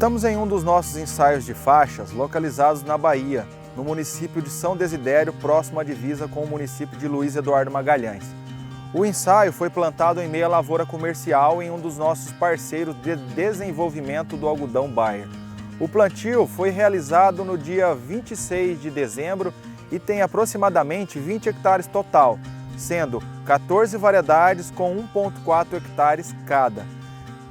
Estamos em um dos nossos ensaios de faixas localizados na Bahia, no município de São Desidério, próximo à divisa com o município de Luiz Eduardo Magalhães. O ensaio foi plantado em meio à lavoura comercial em um dos nossos parceiros de desenvolvimento do algodão Bayer. O plantio foi realizado no dia 26 de dezembro e tem aproximadamente 20 hectares total, sendo 14 variedades com 1,4 hectares cada.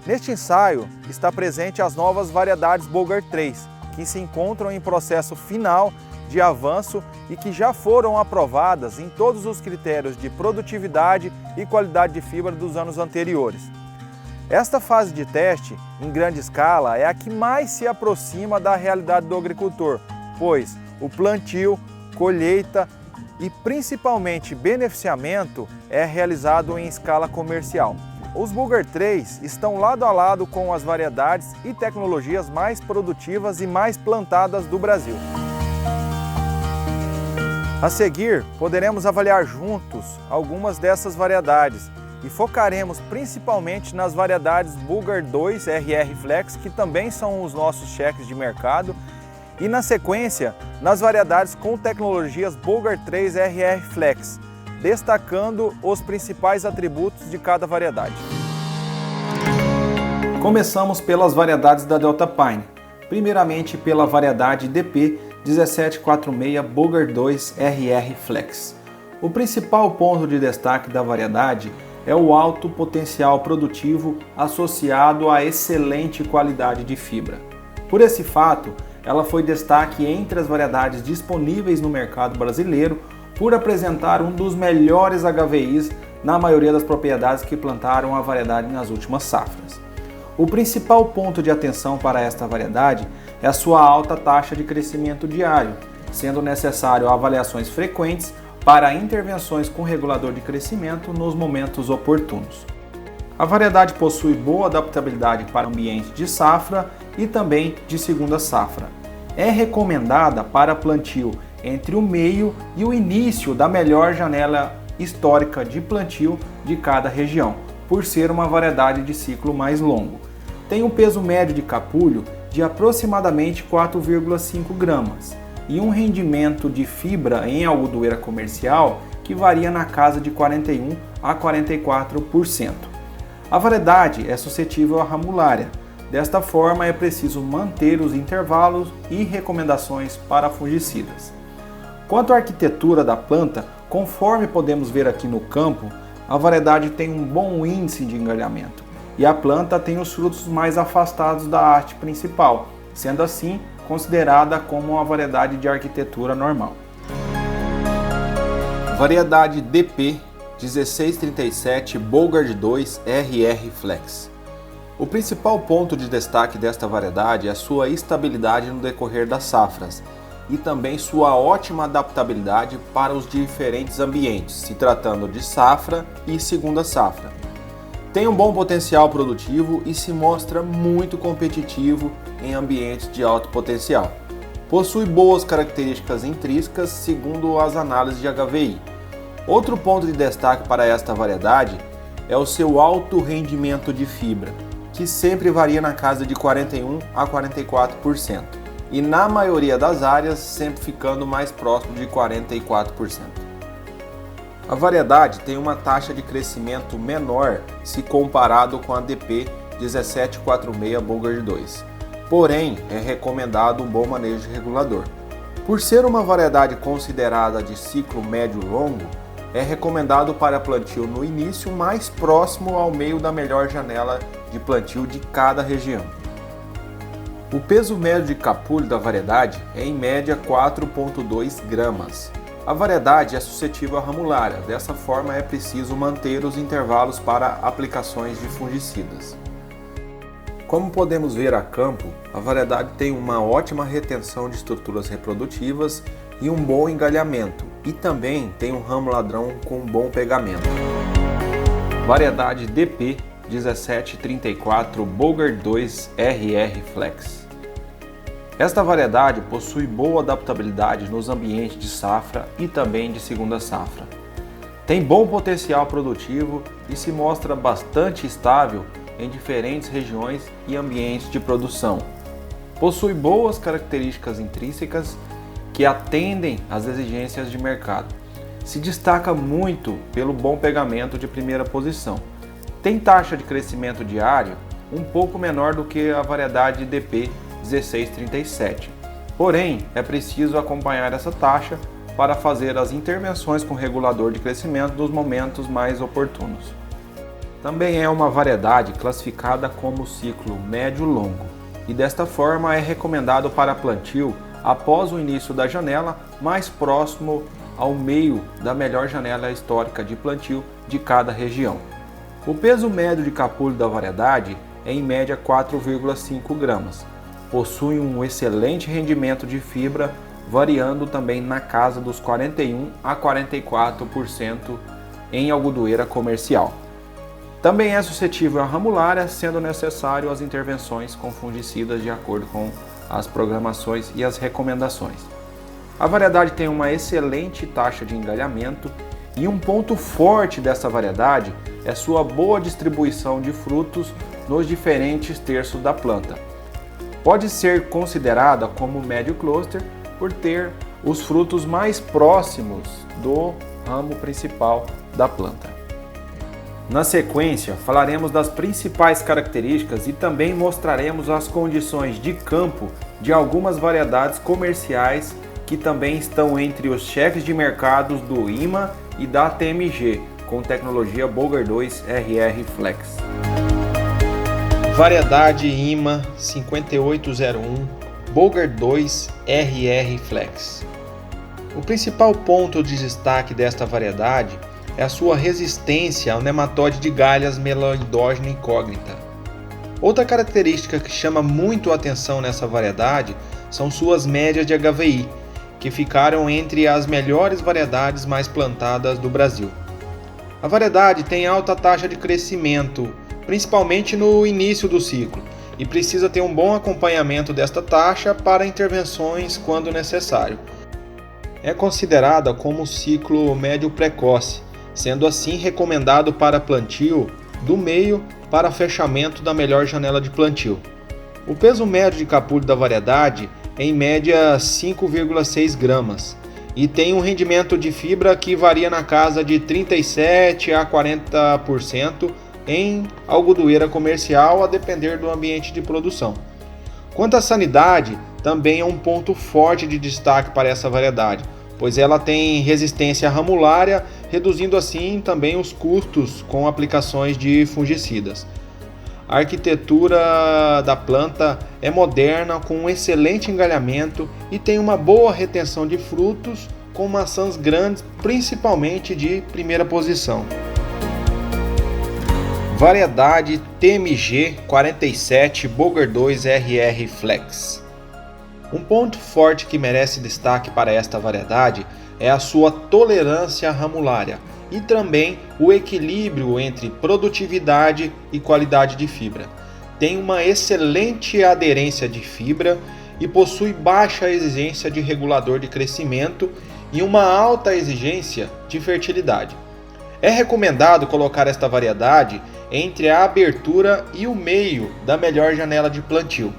Neste ensaio está presente as novas variedades Bollgard 3, que se encontram em processo final de avanço e que já foram aprovadas em todos os critérios de produtividade e qualidade de fibra dos anos anteriores. Esta fase de teste, em grande escala, é a que mais se aproxima da realidade do agricultor, pois o plantio, colheita e principalmente beneficiamento é realizado em escala comercial. Os Bollgard 3 estão lado a lado com as variedades e tecnologias mais produtivas e mais plantadas do Brasil. A seguir, poderemos avaliar juntos algumas dessas variedades e focaremos principalmente nas variedades Bollgard 2 RR Flex, que também são os nossos cheques de mercado, e na sequência, nas variedades com tecnologias Bollgard 3 RR Flex, destacando os principais atributos de cada variedade. Começamos pelas variedades da Delta Pine, primeiramente pela variedade DP 1746 Bollgard 2 RR Flex. O principal ponto de destaque da variedade é o alto potencial produtivo associado à excelente qualidade de fibra. Por esse fato, ela foi destaque entre as variedades disponíveis no mercado brasileiro por apresentar um dos melhores HVIs na maioria das propriedades que plantaram a variedade nas últimas safras. O principal ponto de atenção para esta variedade é a sua alta taxa de crescimento diário, sendo necessário avaliações frequentes para intervenções com regulador de crescimento nos momentos oportunos. A variedade possui boa adaptabilidade para ambiente de safra e também de segunda safra. É recomendada para plantio entre o meio e o início da melhor janela histórica de plantio de cada região, por ser uma variedade de ciclo mais longo. Tem um peso médio de capulho de aproximadamente 4,5 gramas e um rendimento de fibra em algodoeira comercial que varia na casa de 41 a 44%. A variedade é suscetível à ramulária. Desta forma, é preciso manter os intervalos e recomendações para fungicidas. Quanto à arquitetura da planta, conforme podemos ver aqui no campo, a variedade tem um bom índice de engalhamento e a planta tem os frutos mais afastados da haste principal, sendo assim considerada como uma variedade de arquitetura normal. Variedade DP 1637 Bollgard 2 RR Flex. O principal ponto de destaque desta variedade é a sua estabilidade no decorrer das safras e também sua ótima adaptabilidade para os diferentes ambientes, se tratando de safra e segunda safra. Tem um bom potencial produtivo e se mostra muito competitivo em ambientes de alto potencial. Possui boas características intrínsecas segundo as análises de HVI. Outro ponto de destaque para esta variedade é o seu alto rendimento de fibra, que sempre varia na casa de 41 a 44%, e na maioria das áreas sempre ficando mais próximo de 44%. A variedade tem uma taxa de crescimento menor se comparado com a DP 1746 Bollgard 2, porém é recomendado um bom manejo de regulador. Por ser uma variedade considerada de ciclo médio-longo, é recomendado para plantio no início mais próximo ao meio da melhor janela de plantio de cada região. O peso médio de capulho da variedade é em média 4,2 gramas. A variedade é suscetível à ramulária, dessa forma é preciso manter os intervalos para aplicações de fungicidas. Como podemos ver a campo, a variedade tem uma ótima retenção de estruturas reprodutivas e um bom engalhamento, e também tem um ramo ladrão com um bom pegamento. Variedade DP 1734 Bollgard 2 RR Flex. Esta variedade possui boa adaptabilidade nos ambientes de safra e também de segunda safra. Tem bom potencial produtivo e se mostra bastante estável em diferentes regiões e ambientes de produção. Possui boas características intrínsecas que atendem às exigências de mercado. Se destaca muito pelo bom pegamento de primeira posição. Tem taxa de crescimento diário um pouco menor do que a variedade DP 1637. Porém, é preciso acompanhar essa taxa para fazer as intervenções com regulador de crescimento nos momentos mais oportunos. Também é uma variedade classificada como ciclo médio-longo e desta forma é recomendado para plantio após o início da janela, mais próximo ao meio da melhor janela histórica de plantio de cada região. O peso médio de capulho da variedade é em média 4,5 gramas. Possui um excelente rendimento de fibra, variando também na casa dos 41 a 44% em algodoeira comercial. Também é suscetível à ramulária, sendo necessário as intervenções com fungicidas de acordo com as programações e as recomendações. A variedade tem uma excelente taxa de engalhamento e um ponto forte dessa variedade é sua boa distribuição de frutos nos diferentes terços da planta. Pode ser considerada como médio cluster por ter os frutos mais próximos do ramo principal da planta. Na sequência, falaremos das principais características e também mostraremos as condições de campo de algumas variedades comerciais que também estão entre os chefes de mercados do IMA e da TMG, com tecnologia Bollgard 2 RR Flex. Variedade IMA 5801 Bollgard 2 RR Flex. O principal ponto de destaque desta variedade é a sua resistência ao nematóide de galhas meloidógena incógnita. Outra característica que chama muito a atenção nessa variedade são suas médias de HVI, que ficaram entre as melhores variedades mais plantadas do Brasil. A variedade tem alta taxa de crescimento, principalmente no início do ciclo, e precisa ter um bom acompanhamento desta taxa para intervenções quando necessário. É considerada como ciclo médio precoce, sendo assim recomendado para plantio do meio para fechamento da melhor janela de plantio. O peso médio de capulho da variedade é em média 5,6 gramas e tem um rendimento de fibra que varia na casa de 37 a 40% em algodoeira comercial, a depender do ambiente de produção. Quanto à sanidade, também é um ponto forte de destaque para essa variedade, pois ela tem resistência ramulária, reduzindo assim também os custos com aplicações de fungicidas. A arquitetura da planta é moderna, com um excelente engalhamento e tem uma boa retenção de frutos, com maçãs grandes, principalmente de primeira posição. Variedade TMG 47 Bollgard 2 RR Flex. Um ponto forte que merece destaque para esta variedade é a sua tolerância ramulária e também o equilíbrio entre produtividade e qualidade de fibra. Tem uma excelente aderência de fibra e possui baixa exigência de regulador de crescimento e uma alta exigência de fertilidade. É recomendado colocar esta variedade entre a abertura e o meio da melhor janela de plantio.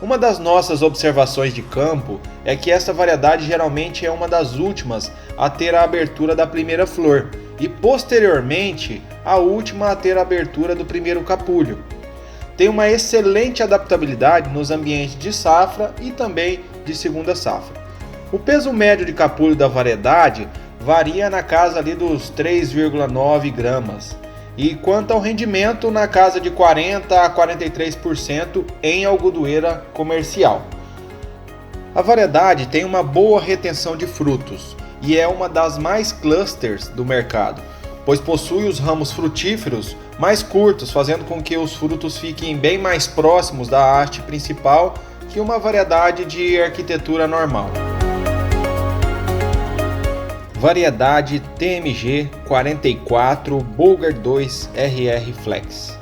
Uma das nossas observações de campo é que esta variedade geralmente é uma das últimas a ter a abertura da primeira flor e posteriormente a última a ter a abertura do primeiro capulho. Tem uma excelente adaptabilidade nos ambientes de safra e também de segunda safra. O peso médio de capulho da variedade varia na casa ali dos 3,9 gramas. E quanto ao rendimento, na casa de 40 a 43% em algodoeira comercial. A variedade tem uma boa retenção de frutos e é uma das mais clusters do mercado, pois possui os ramos frutíferos mais curtos, fazendo com que os frutos fiquem bem mais próximos da haste principal que uma variedade de arquitetura normal. Variedade TMG 44 Bollgard 2 RR Flex.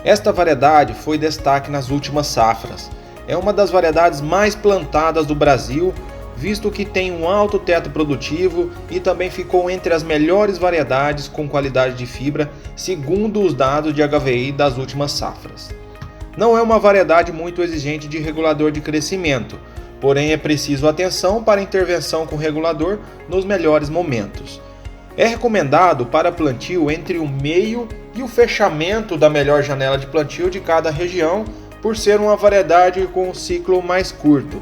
Esta variedade foi destaque nas últimas safras. É uma das variedades mais plantadas do Brasil, visto que tem um alto teto produtivo e também ficou entre as melhores variedades com qualidade de fibra, segundo os dados de HVI das últimas safras. Não é uma variedade muito exigente de regulador de crescimento, porém é preciso atenção para intervenção com regulador nos melhores momentos. É recomendado para plantio entre o meio e o fechamento da melhor janela de plantio de cada região, por ser uma variedade com um ciclo mais curto.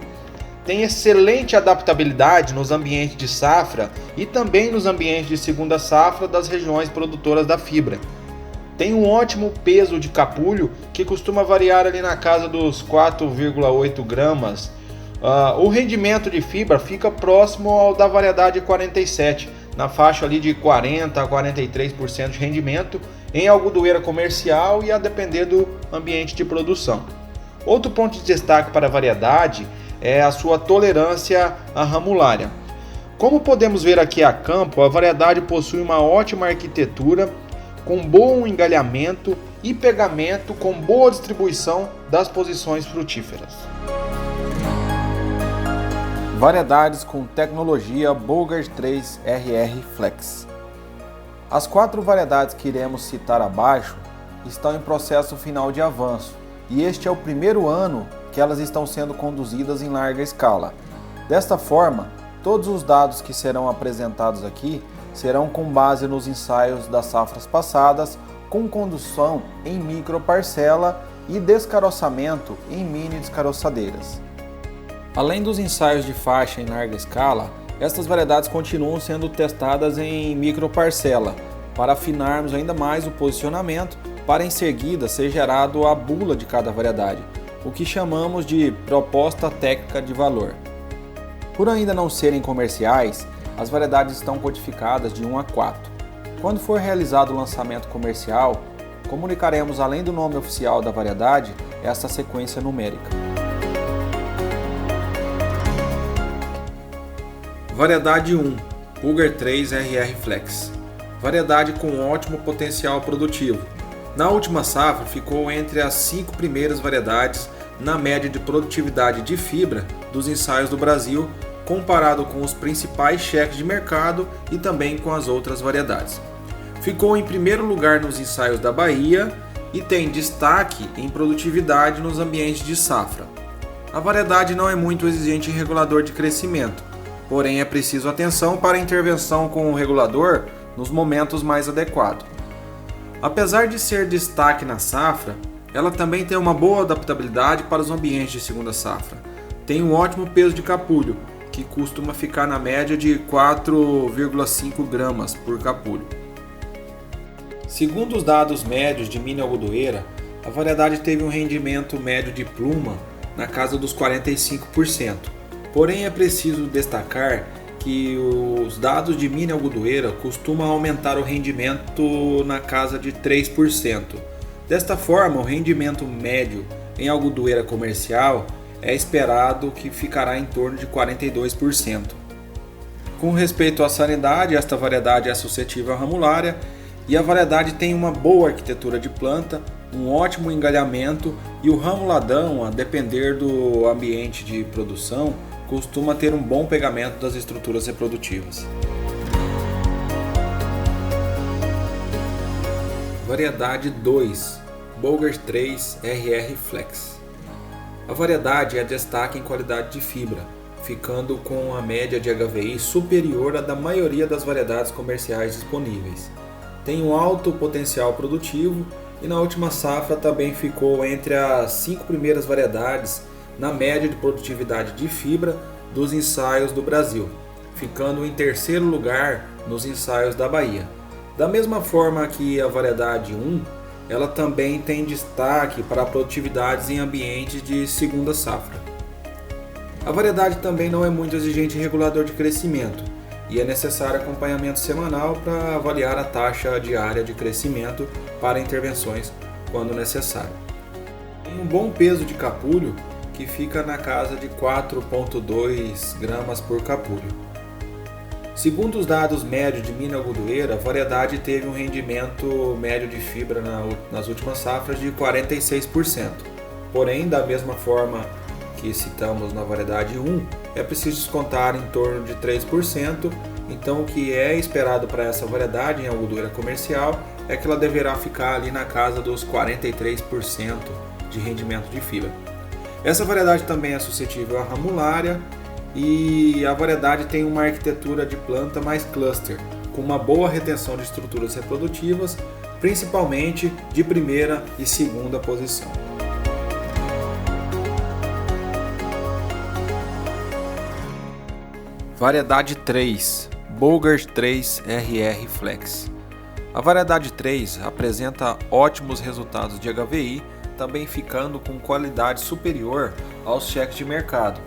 Tem excelente adaptabilidade nos ambientes de safra e também nos ambientes de segunda safra das regiões produtoras da fibra. Tem um ótimo peso de capulho, que costuma variar ali na casa dos 4,8 gramas. O rendimento de fibra fica próximo ao da variedade 47, na faixa ali de 40 a 43% de rendimento em algodoeira comercial e a depender do ambiente de produção. Outro ponto de destaque para a variedade é a sua tolerância à ramulária. Como podemos ver aqui a campo, a variedade possui uma ótima arquitetura, com bom engalhamento e pegamento, com boa distribuição das posições frutíferas. Variedades com tecnologia Bollgard 3 RR Flex. As 4 variedades que iremos citar abaixo estão em processo final de avanço, e este é o primeiro ano que elas estão sendo conduzidas em larga escala. Desta forma, todos os dados que serão apresentados aqui serão com base nos ensaios das safras passadas, com condução em microparcela e descaroçamento em mini descaroçadeiras. Além dos ensaios de faixa em larga escala, estas variedades continuam sendo testadas em microparcela, para afinarmos ainda mais o posicionamento, para em seguida ser gerado a bula de cada variedade, o que chamamos de proposta técnica de valor. Por ainda não serem comerciais, as variedades estão codificadas de 1 a 4. Quando for realizado o lançamento comercial, comunicaremos, além do nome oficial da variedade, esta sequência numérica. Variedade 1, Bollgard 3 RR Flex. Variedade com ótimo potencial produtivo. Na última safra ficou entre as 5 primeiras variedades na média de produtividade de fibra dos ensaios do Brasil, comparado com os principais cheques de mercado e também com as outras variedades. Ficou em primeiro lugar nos ensaios da Bahia e tem destaque em produtividade nos ambientes de safra. A variedade não é muito exigente em regulador de crescimento, porém é preciso atenção para a intervenção com o regulador nos momentos mais adequados. Apesar de ser destaque na safra, ela também tem uma boa adaptabilidade para os ambientes de segunda safra. Tem um ótimo peso de capulho, que costuma ficar na média de 4,5 gramas por capulho. Segundo os dados médios de mini algodoeira, a variedade teve um rendimento médio de pluma na casa dos 45%. Porém, é preciso destacar que os dados de mini algodoeira costumam aumentar o rendimento na casa de 3%. Desta forma, o rendimento médio em algodoeira comercial é esperado que ficará em torno de 42%. Com respeito à sanidade, esta variedade é suscetível à ramulária e a variedade tem uma boa arquitetura de planta, um ótimo engalhamento e o ramuladão, a depender do ambiente de produção, costuma ter um bom pegamento das estruturas reprodutivas. Variedade 2, Bollgard 3 RR Flex. A variedade é destaque em qualidade de fibra, ficando com a média de HVI superior à da maioria das variedades comerciais disponíveis. Tem um alto potencial produtivo e na última safra também ficou entre as 5 primeiras variedades na média de produtividade de fibra dos ensaios do Brasil, ficando em terceiro lugar nos ensaios da Bahia. Da mesma forma que a variedade 1, ela também tem destaque para produtividades em ambientes de segunda safra. A variedade também não é muito exigente em regulador de crescimento e é necessário acompanhamento semanal para avaliar a taxa diária de crescimento para intervenções quando necessário. Tem um bom peso de capulho que fica na casa de 4,2 gramas por capulho. Segundo os dados médios de mini algodoeira, a variedade teve um rendimento médio de fibra nas últimas safras de 46%. Porém, da mesma forma que citamos na variedade 1, é preciso descontar em torno de 3%, então o que é esperado para essa variedade em algodoeira comercial é que ela deverá ficar ali na casa dos 43% de rendimento de fibra. Essa variedade também é suscetível à ramulária e a variedade tem uma arquitetura de planta mais cluster, com uma boa retenção de estruturas reprodutivas, principalmente de primeira e segunda posição. Variedade 3, Bollgard 3 RR Flex. A variedade 3 apresenta ótimos resultados de HVI, também ficando com qualidade superior aos cheques de mercado,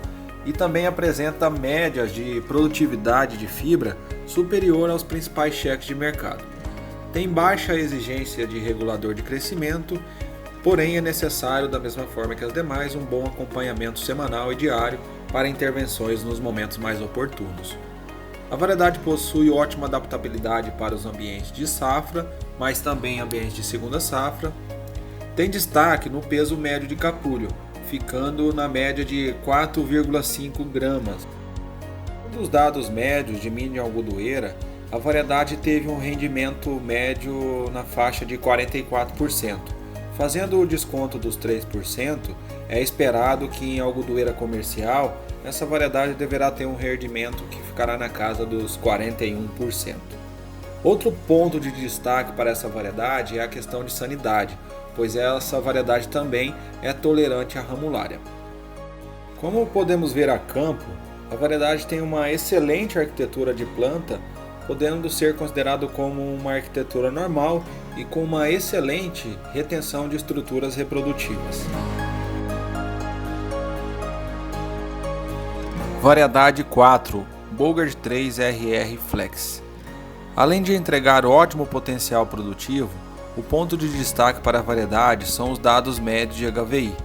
e também apresenta médias de produtividade de fibra superior aos principais cheques de mercado. Tem baixa exigência de regulador de crescimento, porém é necessário, da mesma forma que as demais, um bom acompanhamento semanal e diário para intervenções nos momentos mais oportunos. A variedade possui ótima adaptabilidade para os ambientes de safra, mas também ambientes de segunda safra. Tem destaque no peso médio de capulho, ficando na média de 4,5 gramas. Dos dados médios de mini algodoeira, a variedade teve um rendimento médio na faixa de 44%. Fazendo o desconto dos 3%, é esperado que em algodoeira comercial, essa variedade deverá ter um rendimento que ficará na casa dos 41%. Outro ponto de destaque para essa variedade é a questão de sanidade, pois essa variedade também é tolerante à ramulária. Como podemos ver a campo, a variedade tem uma excelente arquitetura de planta, podendo ser considerado como uma arquitetura normal e com uma excelente retenção de estruturas reprodutivas. Variedade 4, Bollgard 3 RR Flex. Além de entregar ótimo potencial produtivo, o ponto de destaque para a variedade são os dados médios de HVI.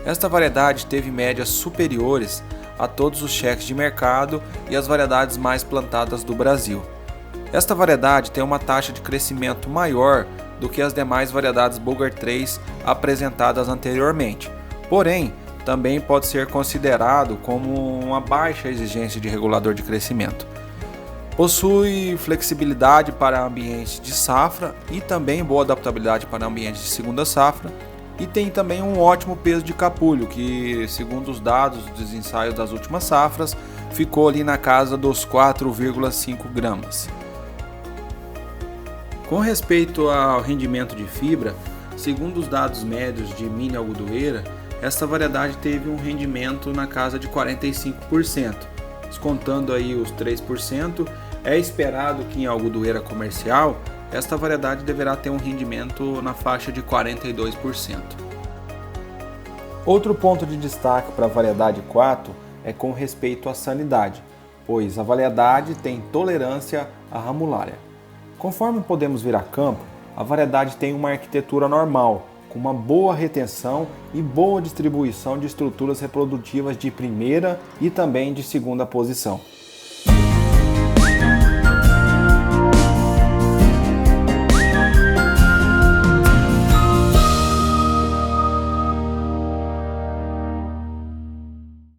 Esta variedade teve médias superiores a todos os cheques de mercado e as variedades mais plantadas do Brasil. Esta variedade tem uma taxa de crescimento maior do que as demais variedades Bollgard 3 apresentadas anteriormente, porém, também pode ser considerado como uma baixa exigência de regulador de crescimento. Possui flexibilidade para ambientes de safra e também boa adaptabilidade para ambientes de segunda safra, e tem também um ótimo peso de capulho, que, segundo os dados dos ensaios das últimas safras, ficou ali na casa dos 4,5 gramas. Com respeito ao rendimento de fibra, segundo os dados médios de mini algodoeira, esta variedade teve um rendimento na casa de 45%. Descontando aí os 3%, é esperado que em algodoeira comercial, esta variedade deverá ter um rendimento na faixa de 42%. Outro ponto de destaque para a variedade 4 é com respeito à sanidade, pois a variedade tem tolerância à ramulária. Conforme podemos ver a campo, a variedade tem uma arquitetura normal, com uma boa retenção e boa distribuição de estruturas reprodutivas de primeira e também de segunda posição.